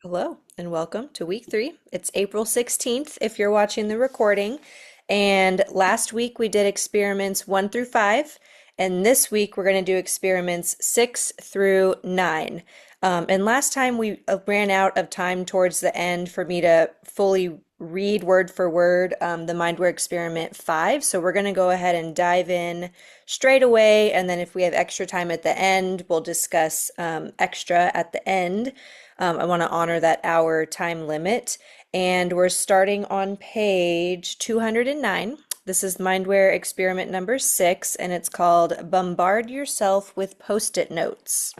Hello and welcome to week 3. It's April 16th if you're watching the recording. And last week we did experiments 1 through 5. And this week we're going to do experiments 6 through 9. And last time we ran out of time towards the end for me to fully read word for word the Mindware Experiment 5. So we're going to go ahead and dive in straight away. And then if we have extra time at the end, we'll discuss extra at the end. I want to honor that hour time limit. And we're starting on page 209. This is Mindware experiment number 6, and it's called Bombard Yourself with Post-it Notes.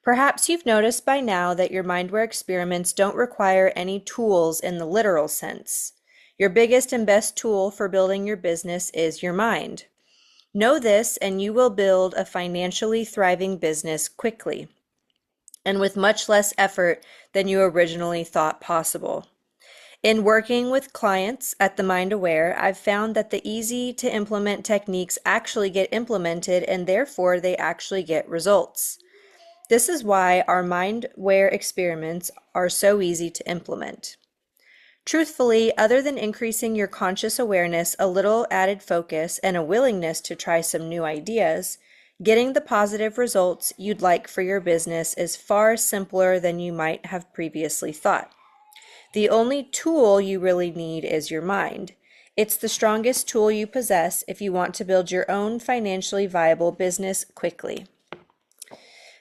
Perhaps you've noticed by now that your Mindware experiments don't require any tools in the literal sense. Your biggest and best tool for building your business is your mind. Know this, and you will build a financially thriving business quickly and with much less effort than you originally thought possible. In working with clients at the Mind Aware, I've found that the easy to implement techniques actually get implemented and therefore they actually get results. This is why our Mindware experiments are so easy to implement. Truthfully, other than increasing your conscious awareness, a little added focus, and a willingness to try some new ideas, getting the positive results you'd like for your business is far simpler than you might have previously thought. The only tool you really need is your mind. It's the strongest tool you possess if you want to build your own financially viable business quickly.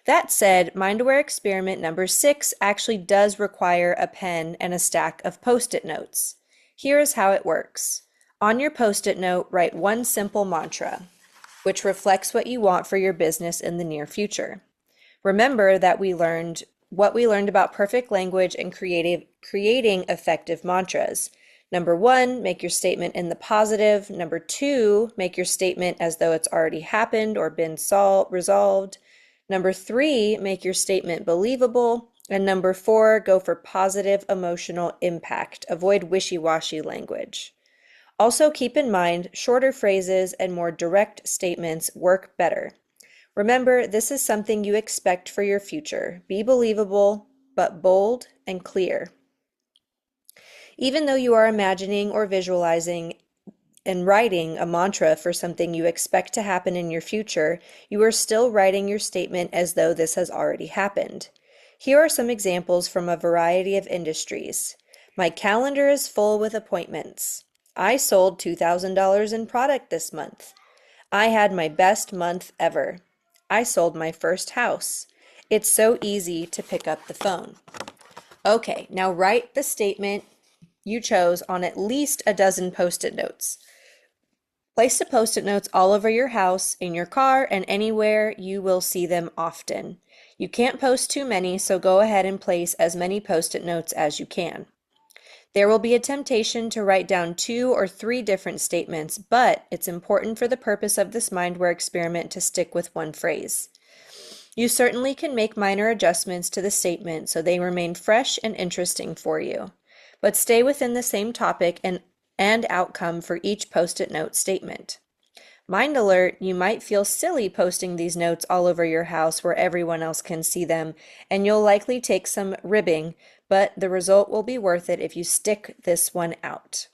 That said, Mindaware experiment number 6 actually does require a pen and a stack of Post-it notes. Here is how it works. On your Post-it note, write one simple mantra, which reflects what you want for your business in the near future. Remember that what we learned about perfect language and creating effective mantras. Number 1, make your statement in the positive. Number 2, make your statement as though it's already happened or been resolved. Number 3, make your statement believable. And number 4, go for positive emotional impact. Avoid wishy-washy language. Also keep in mind, shorter phrases and more direct statements work better. Remember, this is something you expect for your future. Be believable, but bold and clear. Even though you are imagining or visualizing and writing a mantra for something you expect to happen in your future, you are still writing your statement as though this has already happened. Here are some examples from a variety of industries. My calendar is full with appointments. I sold $2,000 in product this month. I had my best month ever. I sold my first house. It's so easy to pick up the phone. Okay, now write the statement you chose on at least a dozen Post-it notes. Place the Post-it notes all over your house, in your car, and anywhere you will see them often. You can't post too many, so go ahead and place as many Post-it notes as you can. There will be a temptation to write down 2 or 3 different statements, but it's important for the purpose of this Mindware experiment to stick with one phrase. You certainly can make minor adjustments to the statement so they remain fresh and interesting for you, but stay within the same topic and outcome for each Post-it note statement. Mind alert, you might feel silly posting these notes all over your house where everyone else can see them, and you'll likely take some ribbing, but the result will be worth it if you stick this one out.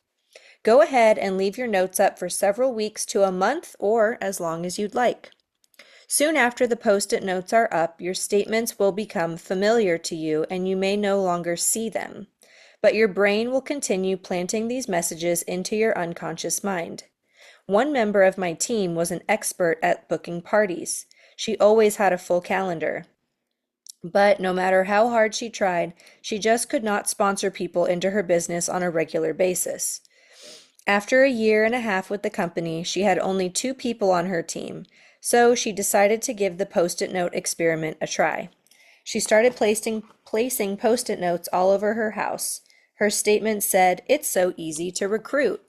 Go ahead and leave your notes up for several weeks to a month or as long as you'd like. Soon after the Post-it notes are up, your statements will become familiar to you and you may no longer see them, but your brain will continue planting these messages into your unconscious mind. One member of my team was an expert at booking parties. She always had a full calendar. But no matter how hard she tried, she just could not sponsor people into her business on a regular basis. After a year and a half with the company, she had only 2 people on her team, so she decided to give the Post-it note experiment a try. She started placing Post-it notes all over her house. Her statement said, "It's so easy to recruit."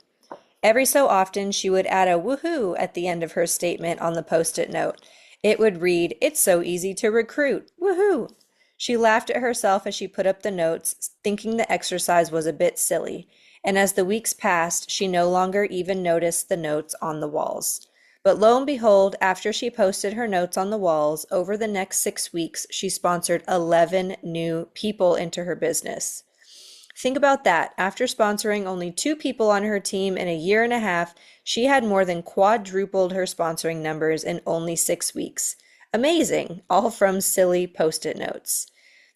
Every so often, she would add a woohoo at the end of her statement on the Post-it note. It would read, "It's so easy to recruit, woohoo." She laughed at herself as she put up the notes, thinking the exercise was a bit silly. And as the weeks passed, she no longer even noticed the notes on the walls. But lo and behold, after she posted her notes on the walls, over the next 6 weeks, she sponsored 11 new people into her business. Think about that. After sponsoring only 2 people on her team in a year and a half, she had more than quadrupled her sponsoring numbers in only 6 weeks. Amazing, all from silly post-it notes.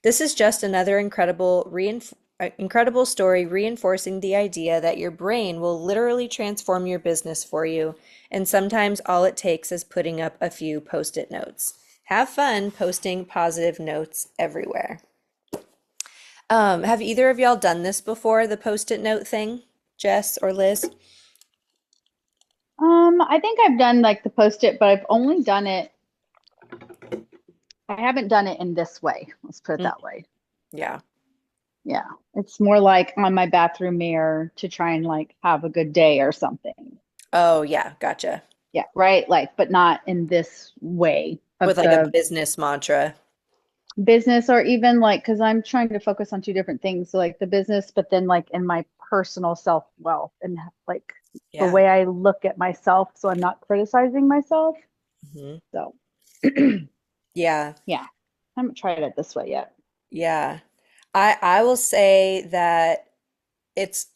This is just another incredible story reinforcing the idea that your brain will literally transform your business for you, and sometimes all it takes is putting up a few post-it notes. Have fun posting positive notes everywhere. Have either of y'all done this before, the post-it note thing, Jess or Liz? I think I've done like the post-it, but I've only done it, I haven't done it in this way. Let's put it Mm, that way. yeah. Yeah. It's more like on my bathroom mirror to try and like have a good day or something. Oh, yeah, gotcha. Yeah, right. Like, but not in this way of With like a the business mantra. business or even like, because I'm trying to focus on two different things. So like the business, but then like in my personal self-wealth and like the Yeah. way I look at myself. So I'm not criticizing myself. Hmm. So Yeah. yeah, I haven't tried it this way yet. Yeah. I will say that it's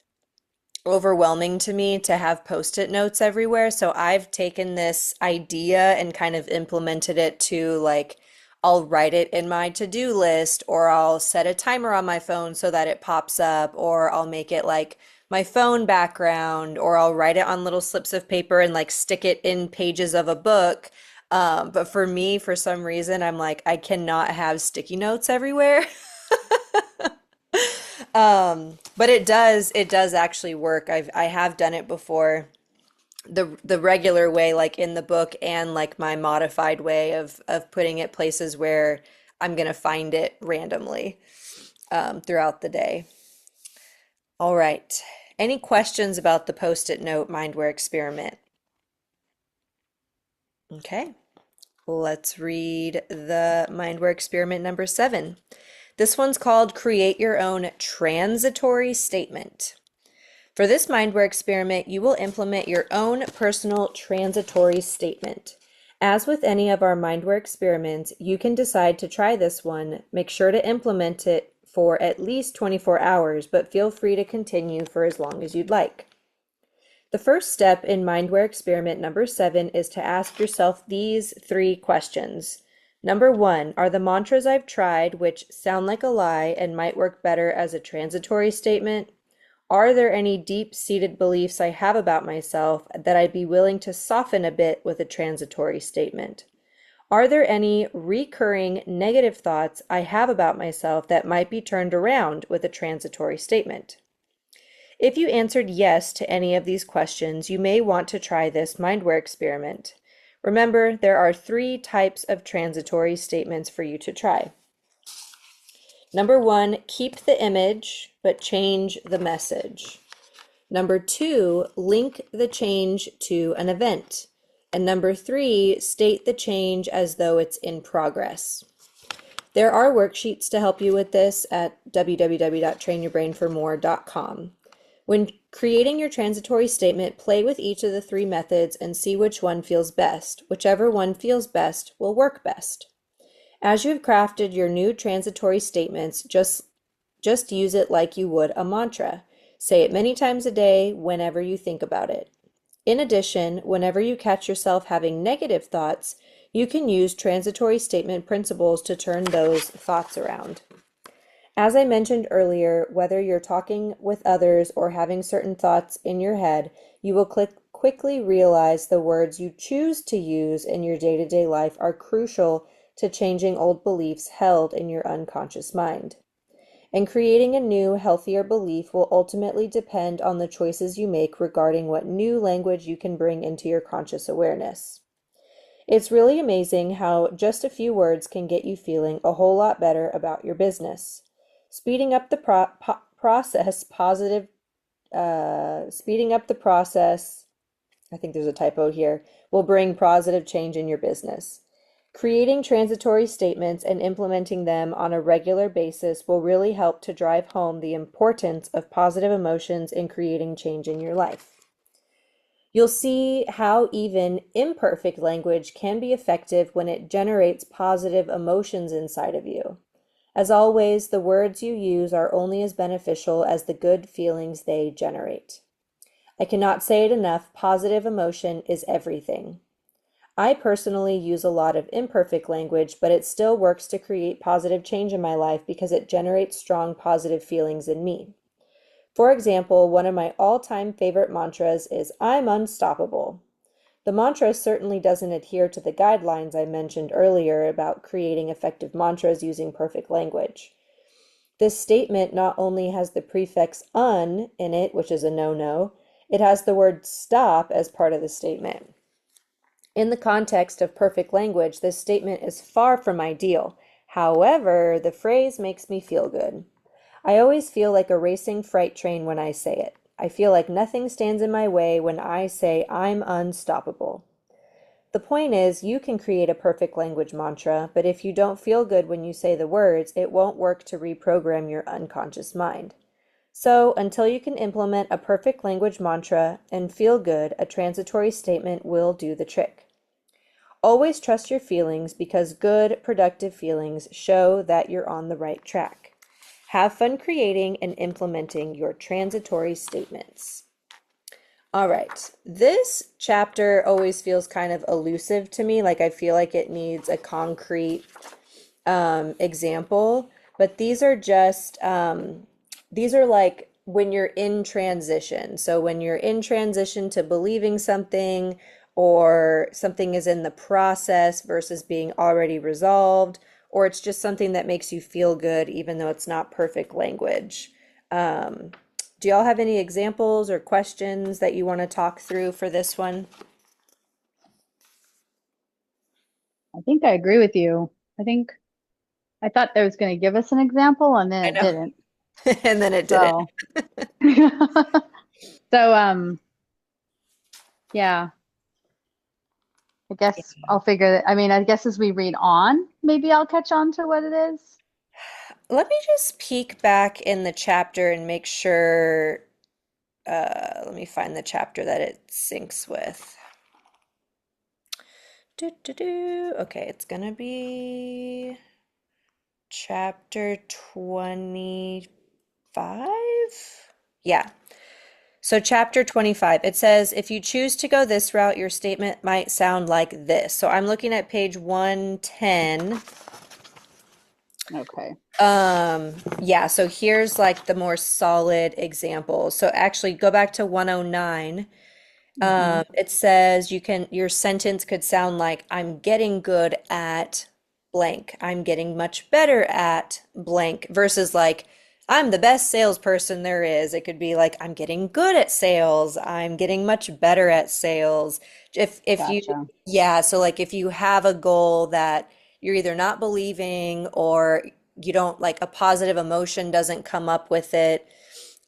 overwhelming to me to have post-it notes everywhere. So I've taken this idea and kind of implemented it to like I'll write it in my to-do list, or I'll set a timer on my phone so that it pops up, or I'll make it like my phone background, or I'll write it on little slips of paper and like stick it in pages of a book. But for me, for some reason, I'm like, I cannot have sticky notes everywhere. But it does actually work. I have done it before. The regular way, like in the book, and like my modified way of putting it places where I'm gonna find it randomly throughout the day. All right. Any questions about the post-it note mindware experiment? Okay. Let's read the mindware experiment number 7. This one's called Create Your Own Transitory Statement. For this mindware experiment, you will implement your own personal transitory statement. As with any of our mindware experiments, you can decide to try this one. Make sure to implement it for at least 24 hours, but feel free to continue for as long as you'd like. The first step in mindware experiment number 7 is to ask yourself these 3 questions. Number 1, are the mantras I've tried, which sound like a lie and might work better as a transitory statement? Are there any deep-seated beliefs I have about myself that I'd be willing to soften a bit with a transitory statement? Are there any recurring negative thoughts I have about myself that might be turned around with a transitory statement? If you answered yes to any of these questions, you may want to try this mindware experiment. Remember, there are 3 types of transitory statements for you to try. Number 1, keep the image, but change the message. Number 2, link the change to an event. And number 3, state the change as though it's in progress. There are worksheets to help you with this at www.trainyourbrainformore.com. When creating your transitory statement, play with each of the 3 methods and see which one feels best. Whichever one feels best will work best. As you've crafted your new transitory statements, just use it like you would a mantra. Say it many times a day whenever you think about it. In addition, whenever you catch yourself having negative thoughts, you can use transitory statement principles to turn those thoughts around. As I mentioned earlier, whether you're talking with others or having certain thoughts in your head, you will quickly realize the words you choose to use in your day-to-day life are crucial to changing old beliefs held in your unconscious mind. And creating a new, healthier belief will ultimately depend on the choices you make regarding what new language you can bring into your conscious awareness. It's really amazing how just a few words can get you feeling a whole lot better about your business. Speeding up the process, speeding up the process, I think there's a typo here, will bring positive change in your business. Creating transitory statements and implementing them on a regular basis will really help to drive home the importance of positive emotions in creating change in your life. You'll see how even imperfect language can be effective when it generates positive emotions inside of you. As always, the words you use are only as beneficial as the good feelings they generate. I cannot say it enough, positive emotion is everything. I personally use a lot of imperfect language, but it still works to create positive change in my life because it generates strong positive feelings in me. For example, one of my all-time favorite mantras is I'm unstoppable. The mantra certainly doesn't adhere to the guidelines I mentioned earlier about creating effective mantras using perfect language. This statement not only has the prefix un in it, which is a no-no, it has the word stop as part of the statement. In the context of perfect language, this statement is far from ideal. However, the phrase makes me feel good. I always feel like a racing freight train when I say it. I feel like nothing stands in my way when I say I'm unstoppable. The point is, you can create a perfect language mantra, but if you don't feel good when you say the words, it won't work to reprogram your unconscious mind. So, until you can implement a perfect language mantra and feel good, a transitory statement will do the trick. Always trust your feelings because good, productive feelings show that you're on the right track. Have fun creating and implementing your transitory statements. All right, this chapter always feels kind of elusive to me, like I feel like it needs a concrete example, but these are like when you're in transition. So when you're in transition to believing something or something is in the process versus being already resolved, or it's just something that makes you feel good even though it's not perfect language. Um, do y'all have any examples or questions that you want to talk through for this one? I think I agree with you. I think I thought that was going to give us an example and I then it know. didn't. And then it didn't. So, so yeah, I guess I'll figure that. I mean, I guess as we read on, maybe I'll catch on to what it is. Let me just peek back in the chapter and make sure. Let me find the chapter that it syncs with. Okay, it's gonna be chapter 25. Yeah. So, chapter 25, it says, if you choose to go this route, your statement might sound like this. So, I'm looking at page 110. Okay. Yeah, so here's like the more solid example. So, actually, go back to 109. Hmm. It says your sentence could sound like, I'm getting good at blank. I'm getting much better at blank versus like, I'm the best salesperson there is. It could be like, I'm getting good at sales. I'm getting much better at sales. If you, Gotcha. yeah, so like if you have a goal that you're either not believing or you don't like a positive emotion doesn't come up with it.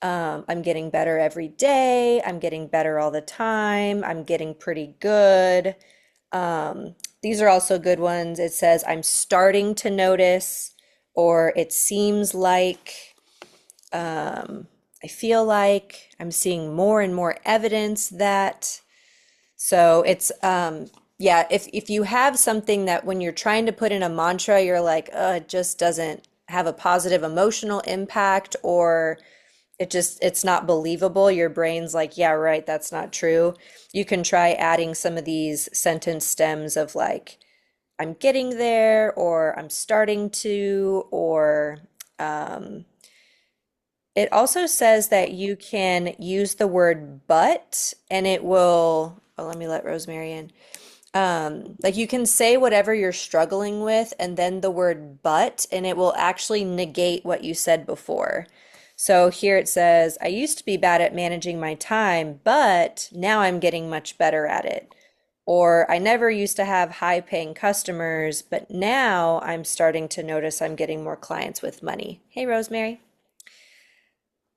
I'm getting better every day. I'm getting better all the time. I'm getting pretty good. These are also good ones. It says, I'm starting to notice, or it seems like, I feel like I'm seeing more and more evidence that. So it's, yeah, if you have something that when you're trying to put in a mantra, you're like, it just doesn't have a positive emotional impact, or it's not believable. Your brain's like, yeah, right, that's not true. You can try adding some of these sentence stems of like, I'm getting there, or I'm starting to, or it also says that you can use the word but, and it will, oh, let me let Rosemary in. Like you can say whatever you're struggling with and then the word but, and it will actually negate what you said before. So here it says, I used to be bad at managing my time, but now I'm getting much better at it. Or I never used to have high paying customers, but now I'm starting to notice I'm getting more clients with money. Hey, Rosemary.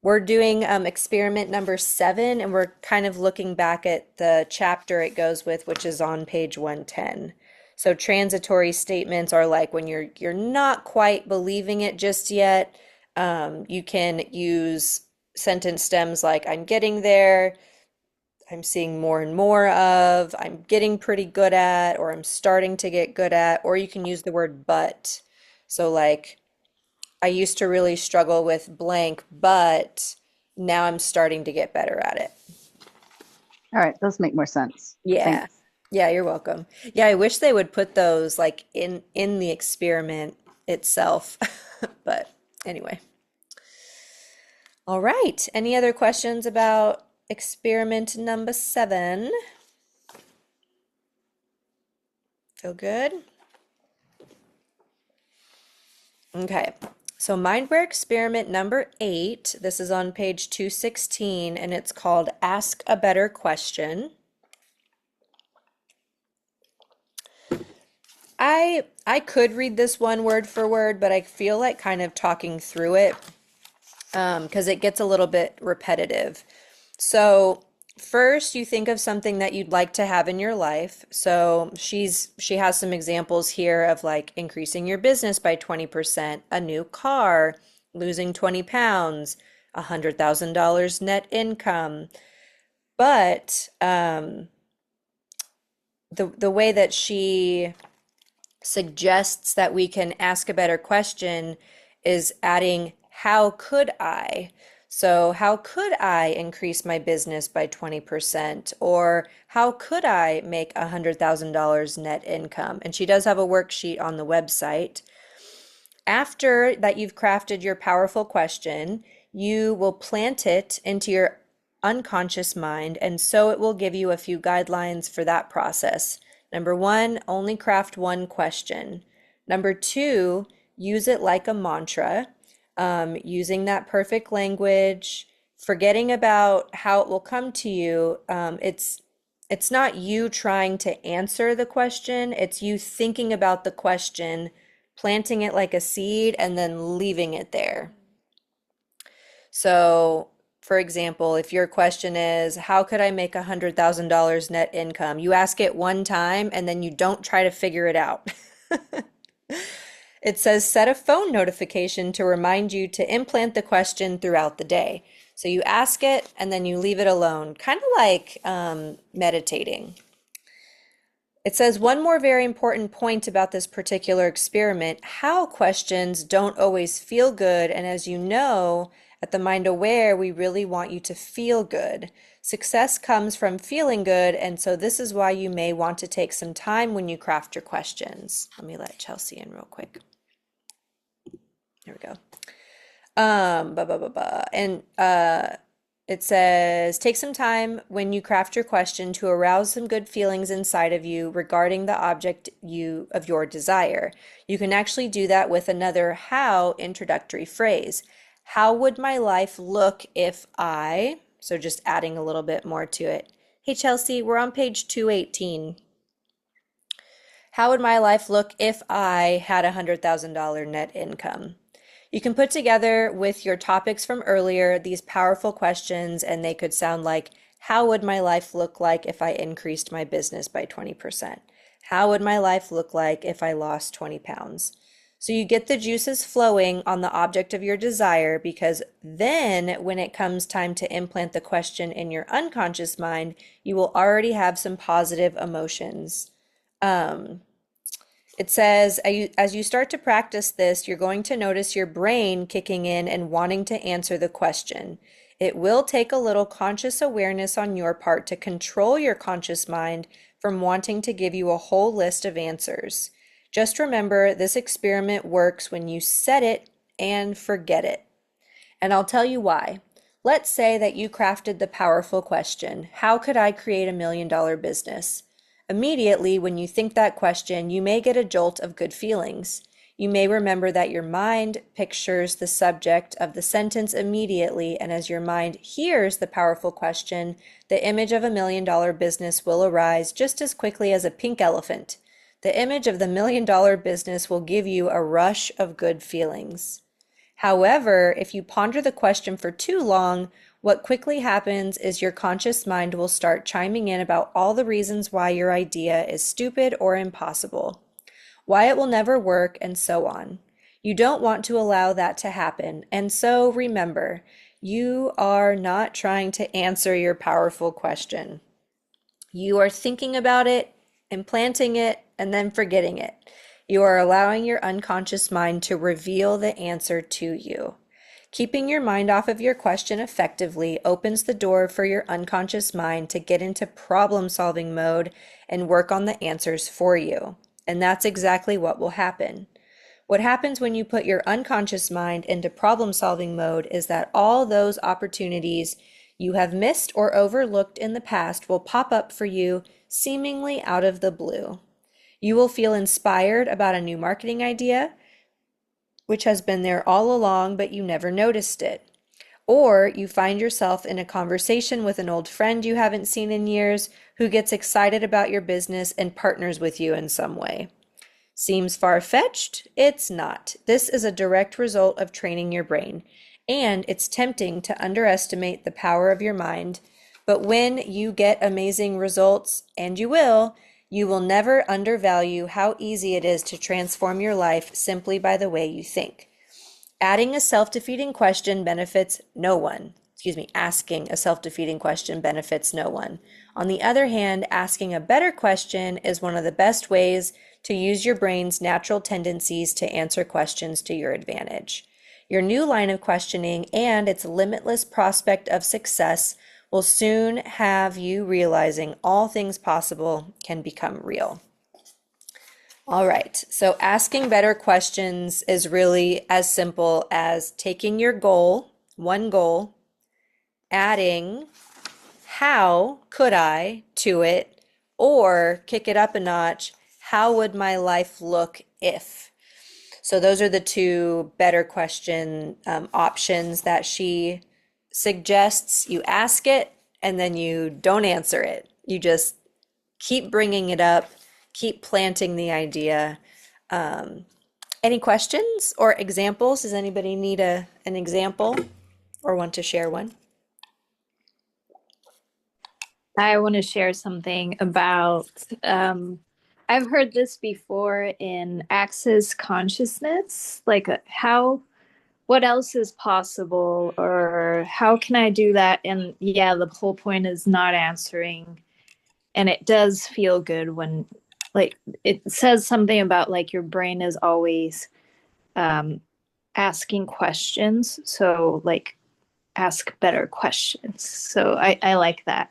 We're doing experiment number 7, and we're kind of looking back at the chapter it goes with, which is on page 110. So transitory statements are like when you're not quite believing it just yet. You can use sentence stems like I'm getting there, I'm seeing more and more of, I'm getting pretty good at, or I'm starting to get good at, or you can use the word but. So, like, I used to really struggle with blank, but now I'm starting to get better at it. All right, those make more sense. Yeah. Thanks. Yeah, you're welcome. Yeah, I wish they would put those like in the experiment itself. But anyway. All right. Any other questions about experiment number 7? Feel good? Okay. So Mindware experiment number 8, this is on page 216 and it's called Ask a Better Question. I could read this one word for word, but I feel like kind of talking through it because it gets a little bit repetitive. So first, you think of something that you'd like to have in your life. So she has some examples here of like increasing your business by 20%, a new car, losing 20 pounds, $100,000 net income. But the way that she suggests that we can ask a better question is adding, how could I? So, how could I increase my business by 20%? Or how could I make $100,000 net income? And she does have a worksheet on the website. After that, you've crafted your powerful question, you will plant it into your unconscious mind, and so it will give you a few guidelines for that process. Number 1, only craft one question. Number 2, use it like a mantra, using that perfect language, forgetting about how it will come to you. It's not you trying to answer the question, it's you thinking about the question, planting it like a seed, and then leaving it there. So, for example, if your question is, how could I make $100,000 net income? You ask it one time and then you don't try to figure it out. It says set a phone notification to remind you to implant the question throughout the day. So you ask it and then you leave it alone, kind of like meditating. It says one more very important point about this particular experiment, how questions don't always feel good. And as you know, at the Mind Aware, we really want you to feel good. Success comes from feeling good. And so this is why you may want to take some time when you craft your questions. Let me let Chelsea in real quick. There we go. And it says, take some time when you craft your question to arouse some good feelings inside of you regarding the object of your desire. You can actually do that with another how introductory phrase. How would my life look if I, so just adding a little bit more to it. Hey Chelsea, we're on page 218. How would my life look if I had $100,000 net income? You can put together with your topics from earlier these powerful questions, and they could sound like, how would my life look like if I increased my business by 20%? How would my life look like if I lost 20 pounds? So you get the juices flowing on the object of your desire, because then when it comes time to implant the question in your unconscious mind, you will already have some positive emotions. It says, as you start to practice this, you're going to notice your brain kicking in and wanting to answer the question. It will take a little conscious awareness on your part to control your conscious mind from wanting to give you a whole list of answers. Just remember, this experiment works when you set it and forget it. And I'll tell you why. Let's say that you crafted the powerful question, how could I create $1 million business? Immediately, when you think that question, you may get a jolt of good feelings. You may remember that your mind pictures the subject of the sentence immediately, and as your mind hears the powerful question, the image of $1 million business will arise just as quickly as a pink elephant. The image of the $1 million business will give you a rush of good feelings. However, if you ponder the question for too long, what quickly happens is your conscious mind will start chiming in about all the reasons why your idea is stupid or impossible, why it will never work, and so on. You don't want to allow that to happen, and so remember, You are not trying to answer your powerful question. You are thinking about it, implanting it, and then forgetting it. You are allowing your unconscious mind to reveal the answer to you. Keeping your mind off of your question effectively opens the door for your unconscious mind to get into problem solving mode and work on the answers for you. And that's exactly what will happen. What happens when you put your unconscious mind into problem solving mode is that all those opportunities you have missed or overlooked in the past will pop up for you seemingly out of the blue. You will feel inspired about a new marketing idea, which has been there all along, but you never noticed it. Or you find yourself in a conversation with an old friend you haven't seen in years who gets excited about your business and partners with you in some way. Seems far-fetched? It's not. This is a direct result of training your brain, and it's tempting to underestimate the power of your mind. But when you get amazing results, and you will never undervalue how easy it is to transform your life simply by the way you think. Adding a self-defeating question benefits no one. Excuse me, asking a self-defeating question benefits no one. On the other hand, asking a better question is one of the best ways to use your brain's natural tendencies to answer questions to your advantage. Your new line of questioning and its limitless prospect of success will soon have you realizing all things possible can become real. All right, so asking better questions is really as simple as taking your goal, one goal, adding how could I to it, or kick it up a notch, how would my life look if? So those are the two better question options that she suggests. You ask it and then you don't answer it. You just keep bringing it up, keep planting the idea. Any questions or examples? Does anybody need an example or want to share one? I want to share something about I've heard this before in Access Consciousness, like how what else is possible or how can I do that? And yeah, the whole point is not answering. And it does feel good when like it says something about like your brain is always um asking questions. So like ask better questions. So I like that.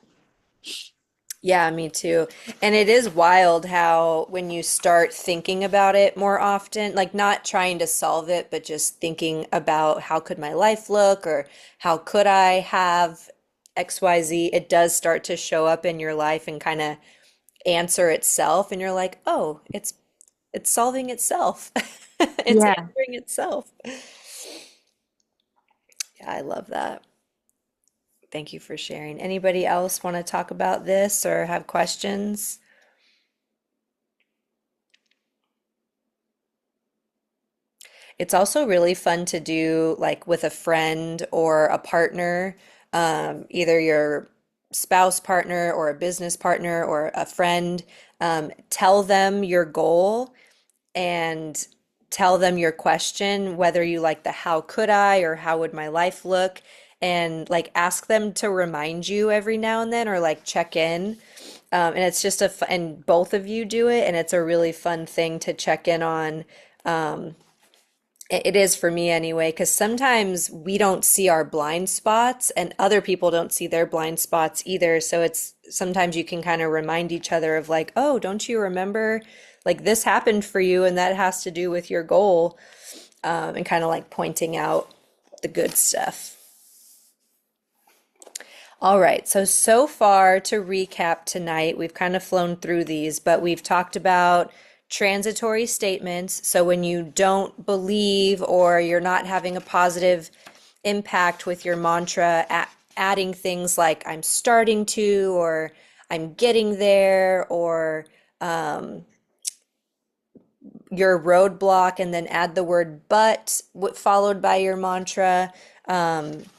Yeah, me too. And it is wild how when you start thinking about it more often, like not trying to solve it, but just thinking about how could my life look or how could I have XYZ, it does start to show up in your life and kind of answer itself. And you're like, oh, it's solving itself. It's Yeah. answering itself. Yeah, I love that. Thank you for sharing. Anybody else want to talk about this or have questions? It's also really fun to do like with a friend or a partner, either your spouse partner or a business partner or a friend. Tell them your goal and tell them your question, whether you like the how could I or how would my life look, and like ask them to remind you every now and then or like check in. And it's just and both of you do it, and it's a really fun thing to check in on. It is for me anyway, because sometimes we don't see our blind spots and other people don't see their blind spots either. So it's sometimes you can kind of remind each other of like, oh, don't you remember like this happened for you and that has to do with your goal, and kind of like pointing out the good stuff. All right, so far to recap tonight, we've kind of flown through these, but we've talked about transitory statements. So when you don't believe or you're not having a positive impact with your mantra, adding things like I'm starting to, or I'm getting there, or your roadblock, and then add the word but followed by your mantra,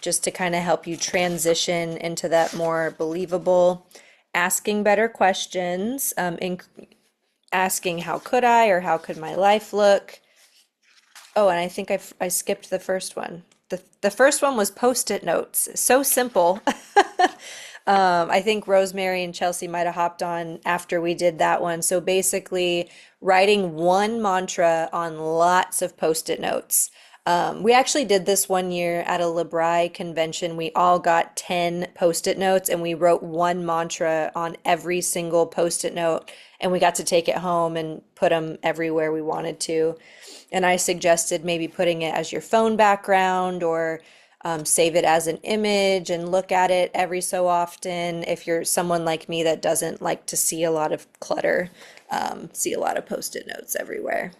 just to kind of help you transition into that more believable. Asking better questions, asking how could I or how could my life look. Oh, and I think I skipped the first one. The first one was Post-it notes. So simple. I think Rosemary and Chelsea might have hopped on after we did that one. So basically, writing one mantra on lots of Post-it notes. We actually did this one year at a Libri convention. We all got 10 Post-it notes and we wrote one mantra on every single Post-it note, and we got to take it home and put them everywhere we wanted to. And I suggested maybe putting it as your phone background or save it as an image and look at it every so often if you're someone like me that doesn't like to see a lot of clutter, see a lot of Post-it notes everywhere.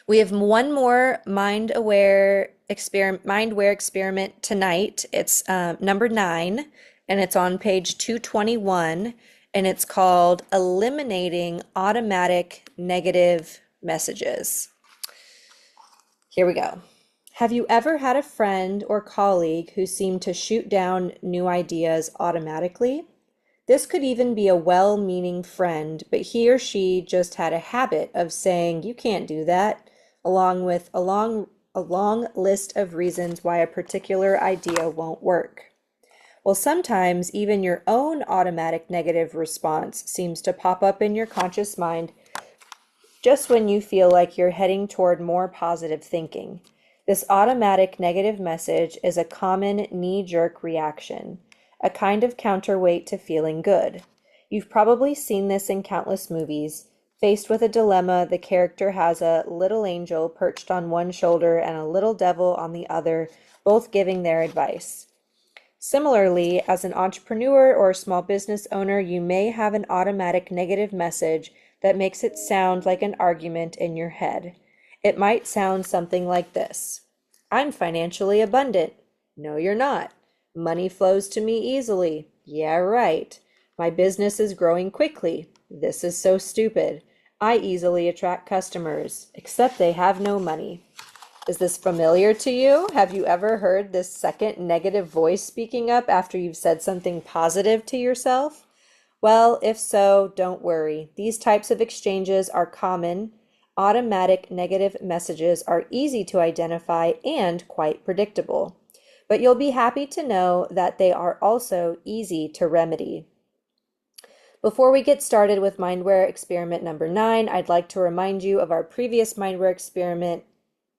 We have one more mindware experiment tonight. It's number 9, and it's on page 221, and it's called Eliminating Automatic Negative Messages. Here we go. Have you ever had a friend or colleague who seemed to shoot down new ideas automatically? This could even be a well-meaning friend, but he or she just had a habit of saying, "You can't do that," along with a long list of reasons why a particular idea won't work. Well, sometimes even your own automatic negative response seems to pop up in your conscious mind just when you feel like you're heading toward more positive thinking. This automatic negative message is a common knee-jerk reaction, a kind of counterweight to feeling good. You've probably seen this in countless movies. Faced with a dilemma, the character has a little angel perched on one shoulder and a little devil on the other, both giving their advice. Similarly, as an entrepreneur or a small business owner, you may have an automatic negative message that makes it sound like an argument in your head. It might sound something like this: "I'm financially abundant." "No, you're not." "Money flows to me easily." "Yeah, right." "My business is growing quickly." "This is so stupid." "I easily attract customers, except they have no money." Is this familiar to you? Have you ever heard this second negative voice speaking up after you've said something positive to yourself? Well, if so, don't worry. These types of exchanges are common. Automatic negative messages are easy to identify and quite predictable. But you'll be happy to know that they are also easy to remedy. Before we get started with Mindware experiment number 9, I'd like to remind you of our previous Mindware experiment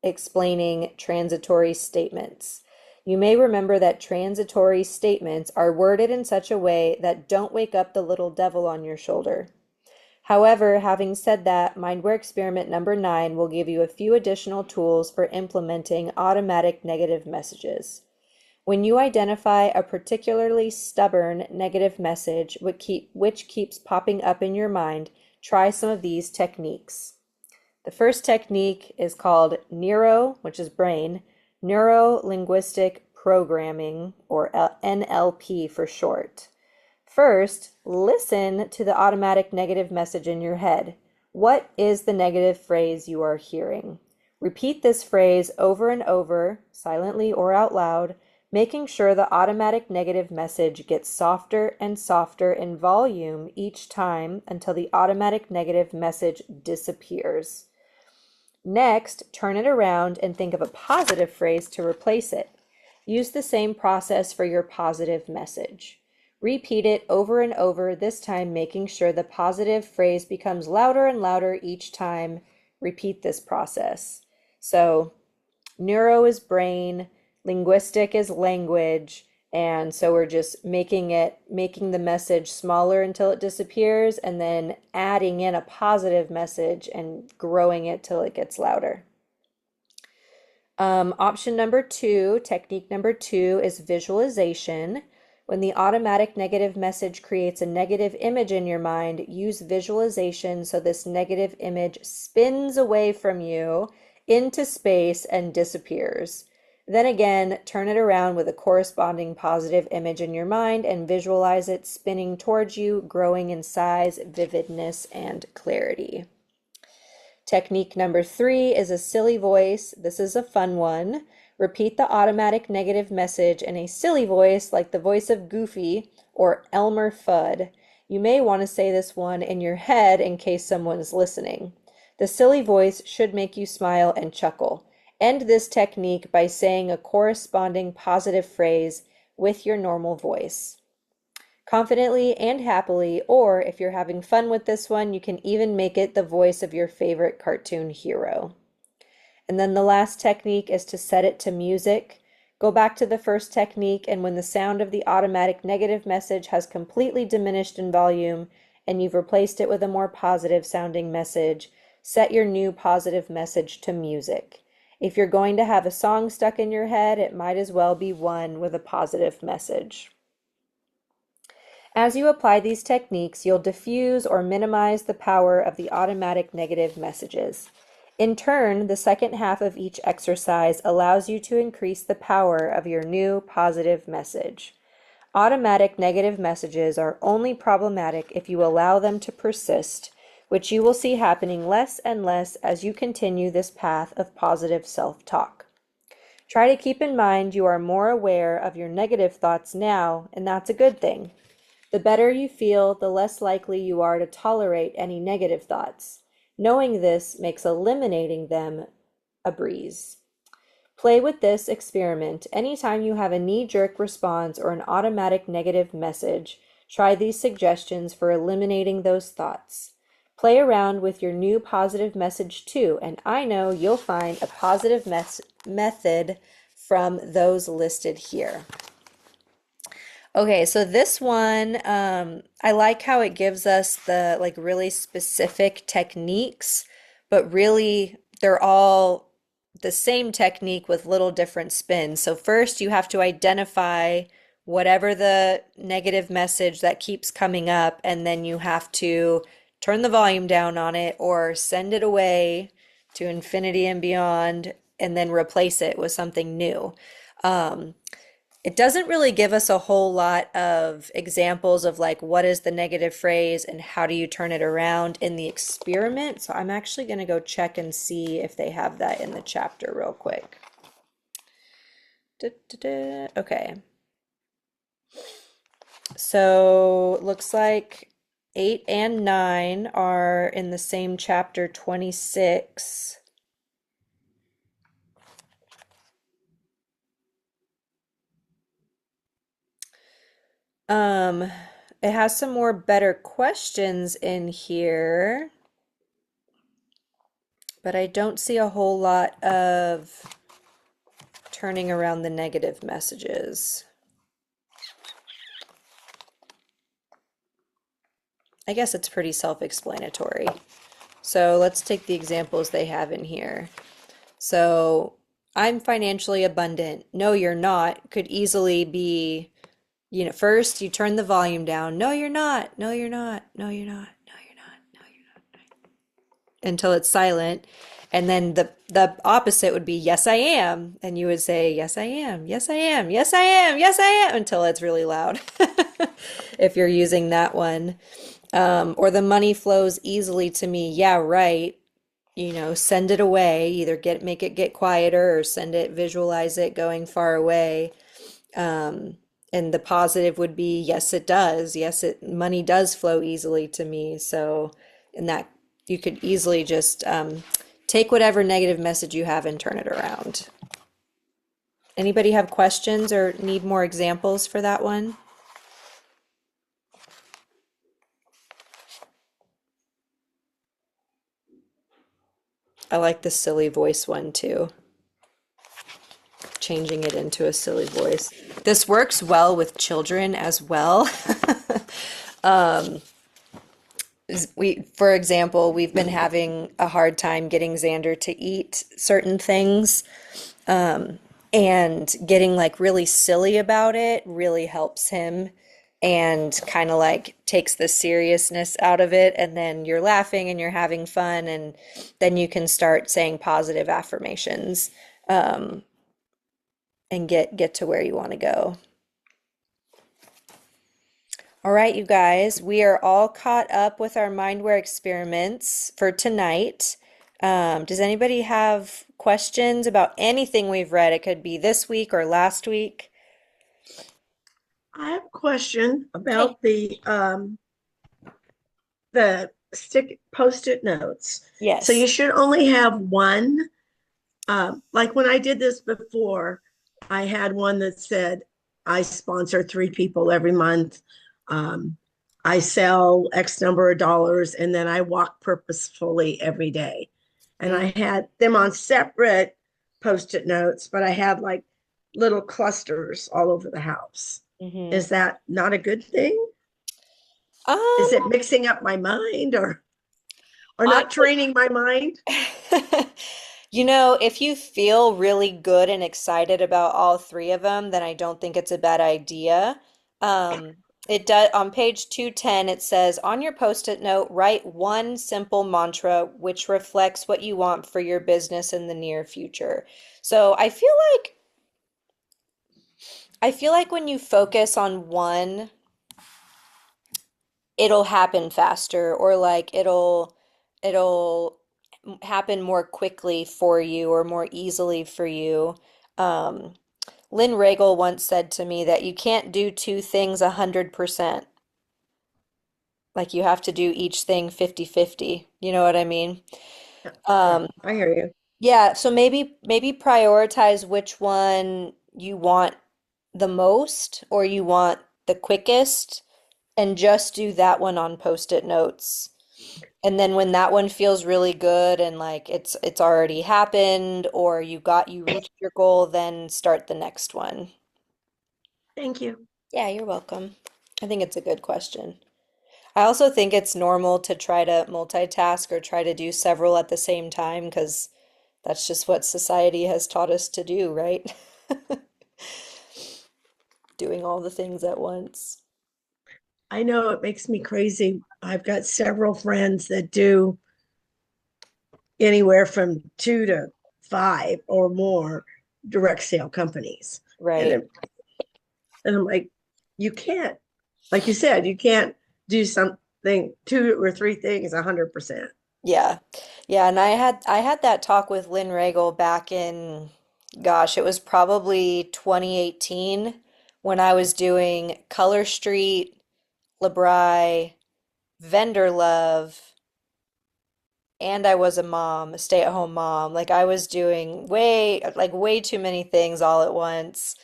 explaining transitory statements. You may remember that transitory statements are worded in such a way that don't wake up the little devil on your shoulder. However, having said that, Mindware experiment number 9 will give you a few additional tools for implementing automatic negative messages. When you identify a particularly stubborn negative message which keeps popping up in your mind, try some of these techniques. The first technique is called NERO, which is brain, Neuro-Linguistic Programming, or NLP for short. First, listen to the automatic negative message in your head. What is the negative phrase you are hearing? Repeat this phrase over and over, silently or out loud, making sure the automatic negative message gets softer and softer in volume each time until the automatic negative message disappears. Next, turn it around and think of a positive phrase to replace it. Use the same process for your positive message. Repeat it over and over, this time making sure the positive phrase becomes louder and louder each time. Repeat this process. So, neuro is brain, linguistic is language, and so we're just making the message smaller until it disappears, and then adding in a positive message and growing it till it gets louder. Option number 2, technique number 2 is visualization. When the automatic negative message creates a negative image in your mind, use visualization so this negative image spins away from you into space and disappears. Then again, turn it around with a corresponding positive image in your mind and visualize it spinning towards you, growing in size, vividness, and clarity. Technique number 3 is a silly voice. This is a fun one. Repeat the automatic negative message in a silly voice like the voice of Goofy or Elmer Fudd. You may want to say this one in your head in case someone's listening. The silly voice should make you smile and chuckle. End this technique by saying a corresponding positive phrase with your normal voice, confidently and happily, or if you're having fun with this one, you can even make it the voice of your favorite cartoon hero. And then the last technique is to set it to music. Go back to the first technique, and when the sound of the automatic negative message has completely diminished in volume and you've replaced it with a more positive sounding message, set your new positive message to music. If you're going to have a song stuck in your head, it might as well be one with a positive message. As you apply these techniques, you'll diffuse or minimize the power of the automatic negative messages. In turn, the second half of each exercise allows you to increase the power of your new positive message. Automatic negative messages are only problematic if you allow them to persist, which you will see happening less and less as you continue this path of positive self-talk. Try to keep in mind you are more aware of your negative thoughts now, and that's a good thing. The better you feel, the less likely you are to tolerate any negative thoughts. Knowing this makes eliminating them a breeze. Play with this experiment. Anytime you have a knee-jerk response or an automatic negative message, try these suggestions for eliminating those thoughts. Play around with your new positive message too, and I know you'll find a positive method from those listed here. Okay, so this one, I like how it gives us the like really specific techniques, but really they're all the same technique with little different spins. So first you have to identify whatever the negative message that keeps coming up, and then you have to turn the volume down on it or send it away to infinity and beyond, and then replace it with something new. It doesn't really give us a whole lot of examples of like what is the negative phrase and how do you turn it around in the experiment. So I'm actually going to go check and see if they have that in the chapter real quick. Okay. So looks like 8 and 9 are in the same chapter 26. It has some more better questions in here, but I don't see a whole lot of turning around the negative messages. I guess it's pretty self-explanatory. So let's take the examples they have in here. So I'm financially abundant. No, you're not. Could easily be, first you turn the volume down. No, you're not. No, you're not. No, you're not. No, you're not. No, you're not. Until it's silent. And then the opposite would be yes, I am. And you would say, yes, I am. Yes, I am. Yes, I am. Yes, I am. Until it's really loud. If you're using that one. Or the money flows easily to me. Yeah, right. Send it away. Either make it get quieter or visualize it going far away. And the positive would be, yes, it does. Yes, money does flow easily to me. So in that, you could easily just take whatever negative message you have and turn it around. Anybody have questions or need more examples for that one? I like the silly voice one too. Changing it into a silly voice. This works well with children as well. For example, we've been having a hard time getting Xander to eat certain things, and getting like really silly about it really helps him and kind of like takes the seriousness out of it. And then you're laughing and you're having fun, and then you can start saying positive affirmations, and get to where you want to go. All right, you guys, we are all caught up with our Mindware experiments for tonight. Does anybody have questions about anything we've read? It could be this week or last week. I have a question about the stick post-it notes. Yes. So you should only have one Like when I did this before, I had one that said, I sponsor 3 people every month. Um, I sell X number of dollars, and then I walk purposefully every day. And I had them on separate post-it notes, but I had like little clusters all over the house. Mm-hmm. Is that not a good thing? Is Um, it mixing up my mind or I not training my mind? You know, if you feel really good and excited about all three of them, then I don't think it's a bad idea. It does on page 210, it says, on your post-it note, write one simple mantra which reflects what you want for your business in the near future. So I feel like when you focus on one, it'll happen faster or like it'll happen more quickly for you or more easily for you. Um, Lynn Regal once said to me that you can't do two things 100%. Like you have to do each thing 50-50. You know what I mean? Yeah, yeah, Um, I hear you. yeah, so maybe prioritize which one you want the most or you want the quickest and just do that one on post-it notes. And then when that one feels really good and like it's already happened or you reached your goal, then start the next one. Thank you. Yeah, you're welcome. I think it's a good question. I also think it's normal to try to multitask or try to do several at the same time because that's just what society has taught us to do, right? Doing all the things at once. I know it makes me crazy. I've got several friends that do anywhere from 2 to 5 or more direct sale companies. And, Right. and I'm like, you can't, like you said, you can't do something, 2 or 3 things 100%. Yeah. Yeah, and I had that talk with Lynn Regal back in, gosh, it was probably 2018 when I was doing Color Street, LeBri, Vendor Love, and I was a mom, a stay-at-home mom. Like I was doing way too many things all at once.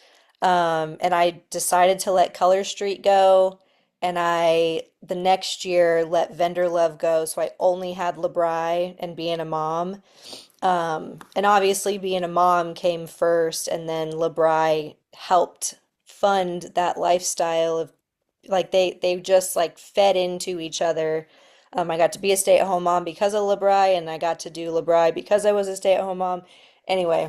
And I decided to let Color Street go, and I the next year let Vendor Love go. So I only had LeBri and being a mom. And obviously being a mom came first, and then LeBri helped fund that lifestyle of like they just like fed into each other. I got to be a stay-at-home mom because of LeBri, and I got to do LeBri because I was a stay-at-home mom. Anyway,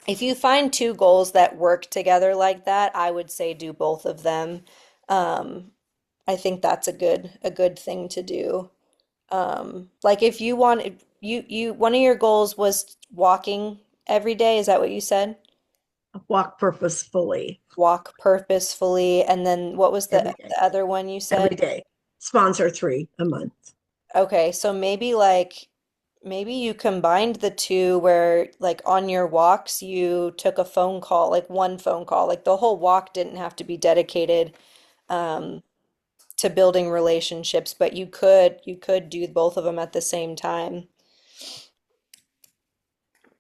if you find two goals that work together like that, I would say do both of them. Um, I think that's a good thing to do. Like if you want you one of your goals was walking every day, is that what you said? Walk purposefully Walk purposefully, and then what was every the day, other one you every said? day. Sponsor 3 a month. Okay, so maybe you combined the two where like on your walks you took a phone call, like one phone call. Like the whole walk didn't have to be dedicated um to building relationships, but you could do both of them at the same time.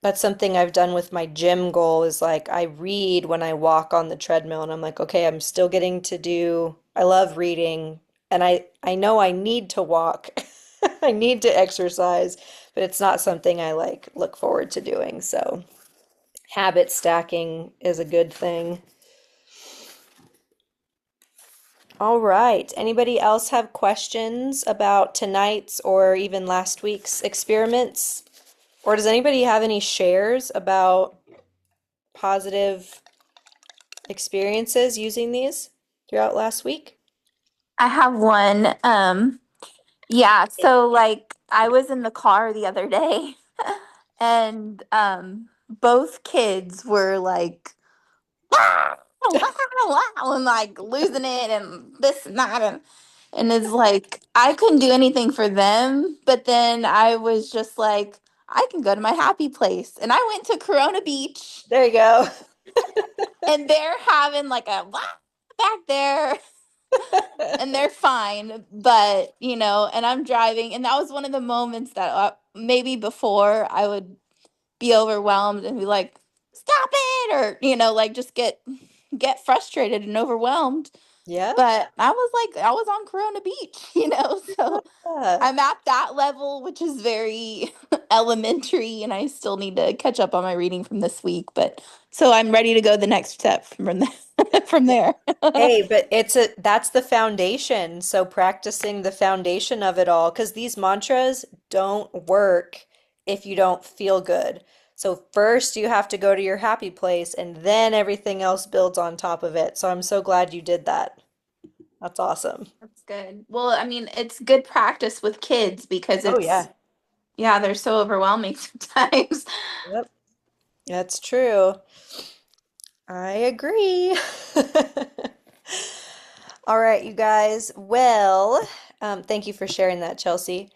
That's something I've done with my gym goal is like I read when I walk on the treadmill and I'm like, okay, I'm still getting to do, I love reading and I know I need to walk. I need to exercise, but it's not something I like look forward to doing. So habit stacking is a good thing. All right. Anybody else have questions about tonight's or even last week's experiments? Or does anybody have any shares about positive experiences using these throughout last week? I have one. Yeah, so like I was in the car the other day and both kids were like wow, wow, wow, and like losing it and this and that and it's like I couldn't do anything for them, but then I was just like I can go to my happy place. And I went to Corona Beach There you go. and they're having like a wow back there and they're fine, but you know, and I'm driving and that was one of the moments that maybe before I would be overwhelmed and be like, stop it, or like just get frustrated and overwhelmed. Yeah. But I was like, I was on Corona Beach, so Yeah. I'm at that level, which is very elementary, and I still need to catch up on my reading from this week. But so I'm ready to go the next step from from there. Hey, but that's the foundation. So practicing the foundation of it all, because these mantras don't work if you don't feel good. So first you have to go to your happy place and then everything else builds on top of it. So I'm so glad you did that. That's awesome. That's good. Well, I mean, it's good practice with kids because Oh yeah. yeah, they're so overwhelming sometimes. Yep. That's true. I agree. All right, you guys. Well, thank you for sharing that, Chelsea.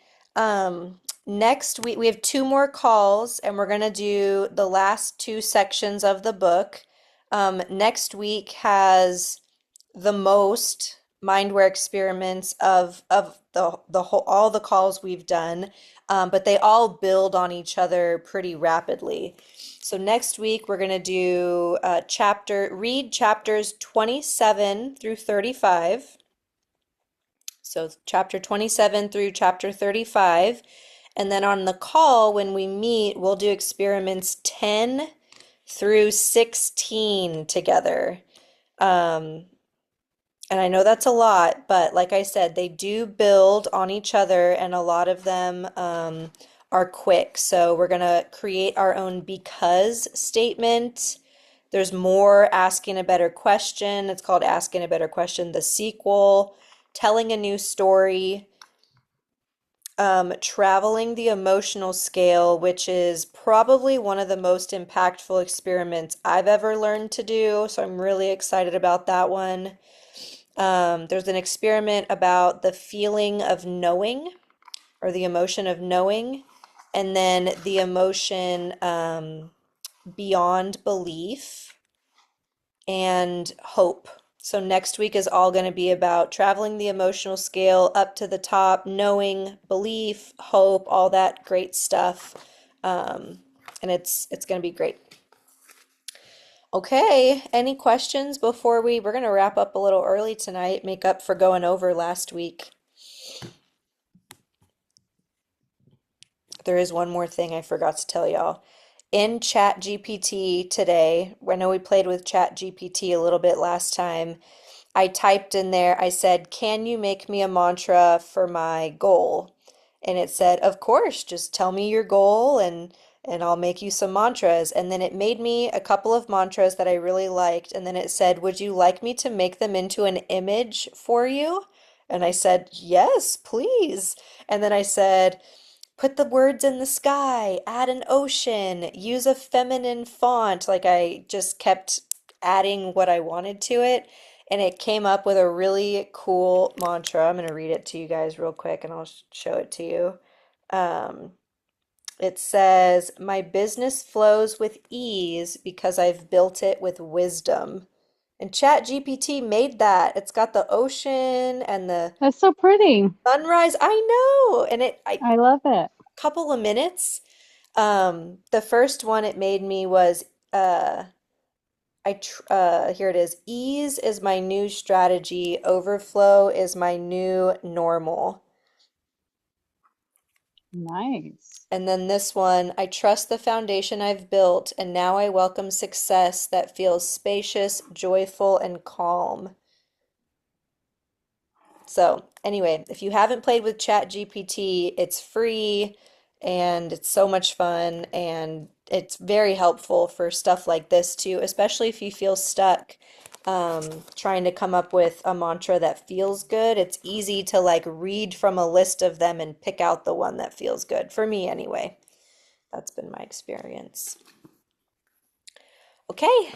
Next week, we have two more calls, and we're going to do the last two sections of the book. Next week has the most mindware experiments of the whole all the calls we've done, but they all build on each other pretty rapidly. So next week we're gonna do read chapters 27 through 35. So chapter 27 through chapter 35. And then on the call when we meet, we'll do experiments 10 through 16 together. And I know that's a lot, but like I said, they do build on each other, and a lot of them are quick. So we're going to create our own because statement. There's more asking a better question. It's called Asking a Better Question, the sequel, telling a new story, traveling the emotional scale, which is probably one of the most impactful experiments I've ever learned to do. So I'm really excited about that one. There's an experiment about the feeling of knowing or the emotion of knowing, and then the emotion beyond belief and hope. So next week is all going to be about traveling the emotional scale up to the top, knowing, belief, hope, all that great stuff. And it's going to be great. Okay, any questions before we're going to wrap up a little early tonight, make up for going over last week. There is one more thing I forgot to tell y'all. In Chat GPT today, I know we played with Chat GPT a little bit last time. I typed in there, I said, can you make me a mantra for my goal? And it said, of course, just tell me your goal and I'll make you some mantras. And then it made me a couple of mantras that I really liked. And then it said, would you like me to make them into an image for you? And I said, yes, please. And then I said, put the words in the sky, add an ocean, use a feminine font. Like I just kept adding what I wanted to it. And it came up with a really cool mantra. I'm going to read it to you guys real quick and I'll show it to you. It says, my business flows with ease because I've built it with wisdom. And ChatGPT made that. It's got the ocean and the That's so pretty. sunrise. I know. And I love it. couple of minutes. The first one it made me was here it is. Ease is my new strategy. Overflow is my new normal. Nice. And then this one, I trust the foundation I've built, and now I welcome success that feels spacious, joyful, and calm. So, anyway, if you haven't played with ChatGPT, it's free and it's so much fun and it's very helpful for stuff like this too, especially if you feel stuck trying to come up with a mantra that feels good. It's easy to like read from a list of them and pick out the one that feels good. For me, anyway. That's been my experience. Okay.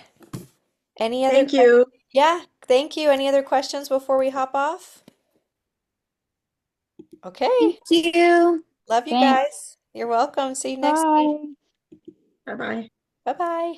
Any other Thank you. Yeah, thank you. Any other questions before we hop off? Okay. Thank you. Love you Thanks. guys. You're welcome. See you next week. Bye. Bye-bye. Bye-bye.